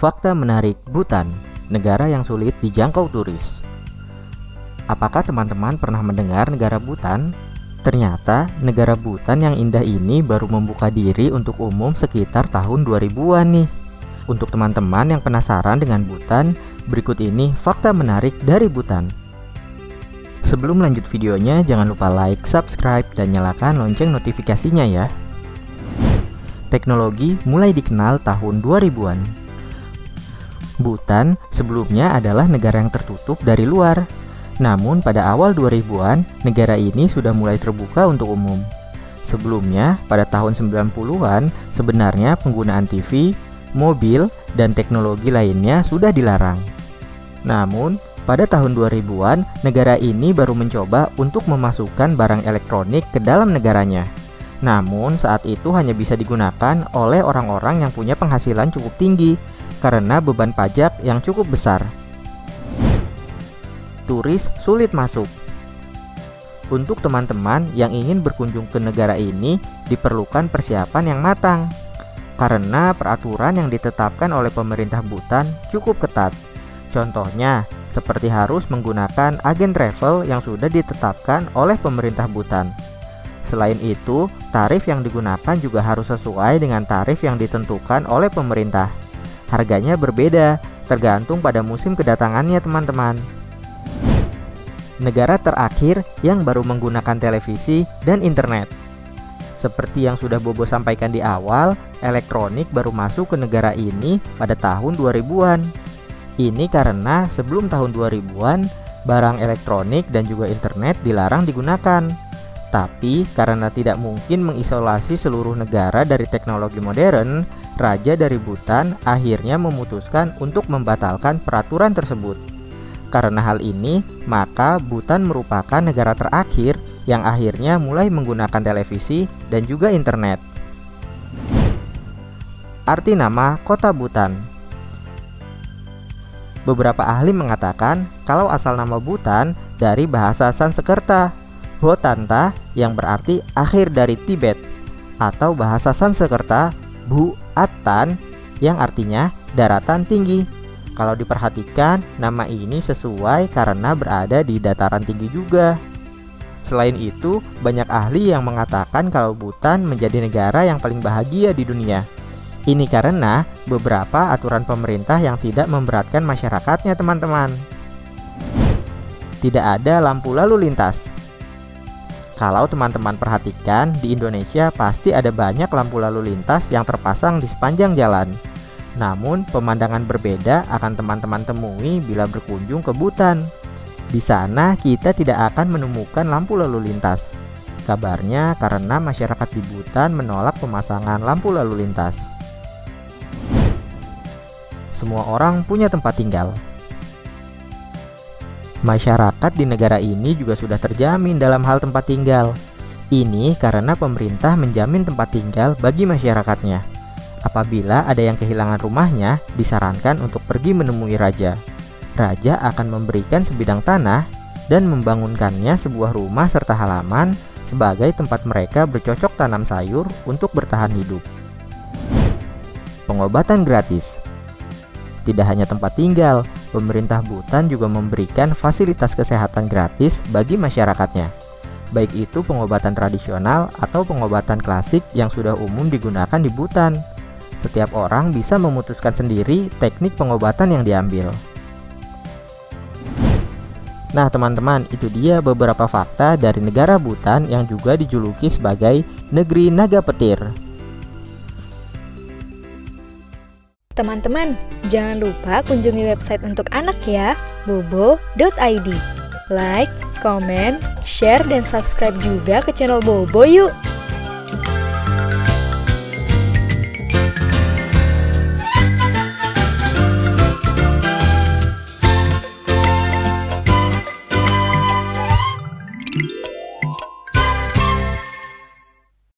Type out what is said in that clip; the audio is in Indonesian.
Fakta menarik Bhutan, negara yang sulit dijangkau turis. Apakah teman-teman pernah mendengar negara Bhutan? Ternyata negara Bhutan yang indah ini baru membuka diri untuk umum sekitar tahun 2000-an nih. Untuk teman-teman yang penasaran dengan Bhutan, berikut ini fakta menarik dari Bhutan. Sebelum lanjut videonya, jangan lupa like, subscribe, dan nyalakan lonceng notifikasinya ya. Teknologi mulai dikenal tahun 2000-an. Bhutan sebelumnya adalah negara yang tertutup dari luar. Namun pada awal 2000-an, negara ini sudah mulai terbuka untuk umum. Sebelumnya, pada tahun 90-an, sebenarnya penggunaan TV, mobil, dan teknologi lainnya sudah dilarang. Namun, pada tahun 2000-an, negara ini baru mencoba untuk memasukkan barang elektronik ke dalam negaranya. Namun, saat itu hanya bisa digunakan oleh orang-orang yang punya penghasilan cukup tinggi karena beban pajak yang cukup besar. Turis sulit masuk. Untuk teman-teman yang ingin berkunjung ke negara ini, diperlukan persiapan yang matang karena peraturan yang ditetapkan oleh pemerintah Bhutan cukup ketat. Contohnya, seperti harus menggunakan agen travel yang sudah ditetapkan oleh pemerintah Bhutan. Selain itu, tarif yang digunakan juga harus sesuai dengan tarif yang ditentukan oleh pemerintah. Harganya berbeda, tergantung pada musim kedatangannya teman-teman. Negara terakhir yang baru menggunakan televisi dan internet. Seperti yang sudah Bobo sampaikan di awal, elektronik baru masuk ke negara ini pada tahun 2000-an. Ini karena sebelum tahun 2000-an, barang elektronik dan juga internet dilarang digunakan. Tapi karena tidak mungkin mengisolasi seluruh negara dari teknologi modern, Raja dari Bhutan akhirnya memutuskan untuk membatalkan peraturan tersebut. Karena hal ini, maka Bhutan merupakan negara terakhir yang akhirnya mulai menggunakan televisi dan juga internet. Arti nama kota Bhutan. Beberapa ahli mengatakan kalau asal nama Bhutan dari bahasa Sanskerta, Bhotanta, yang berarti akhir dari Tibet, atau bahasa Sanskerta Bhu-Atan yang artinya daratan tinggi. Kalau diperhatikan, nama ini sesuai karena berada di dataran tinggi juga. Selain itu, banyak ahli yang mengatakan kalau Bhutan menjadi negara yang paling bahagia di dunia. Ini karena beberapa aturan pemerintah yang tidak memberatkan masyarakatnya teman-teman. Tidak ada lampu lalu lintas. Kalau teman-teman perhatikan, di Indonesia pasti ada banyak lampu lalu lintas yang terpasang di sepanjang jalan. Namun, pemandangan berbeda akan teman-teman temui bila berkunjung ke Bhutan. Di sana, kita tidak akan menemukan lampu lalu lintas. Kabarnya karena masyarakat di Bhutan menolak pemasangan lampu lalu lintas. Semua orang punya tempat tinggal. Masyarakat di negara ini juga sudah terjamin dalam hal tempat tinggal. Ini karena pemerintah menjamin tempat tinggal bagi masyarakatnya. Apabila ada yang kehilangan rumahnya, disarankan untuk pergi menemui raja. Raja akan memberikan sebidang tanah dan membangunkannya sebuah rumah serta halaman sebagai tempat mereka bercocok tanam sayur untuk bertahan hidup. Pengobatan gratis. Tidak hanya tempat tinggal, pemerintah Bhutan juga memberikan fasilitas kesehatan gratis bagi masyarakatnya. Baik itu pengobatan tradisional atau pengobatan klasik yang sudah umum digunakan di Bhutan. Setiap orang bisa memutuskan sendiri teknik pengobatan yang diambil. Nah teman-teman, itu dia beberapa fakta dari negara Bhutan yang juga dijuluki sebagai negeri naga petir. Teman-teman, jangan lupa kunjungi website untuk anak ya, bobo.id. Like, comment, share, dan subscribe juga ke channel Bobo yuk!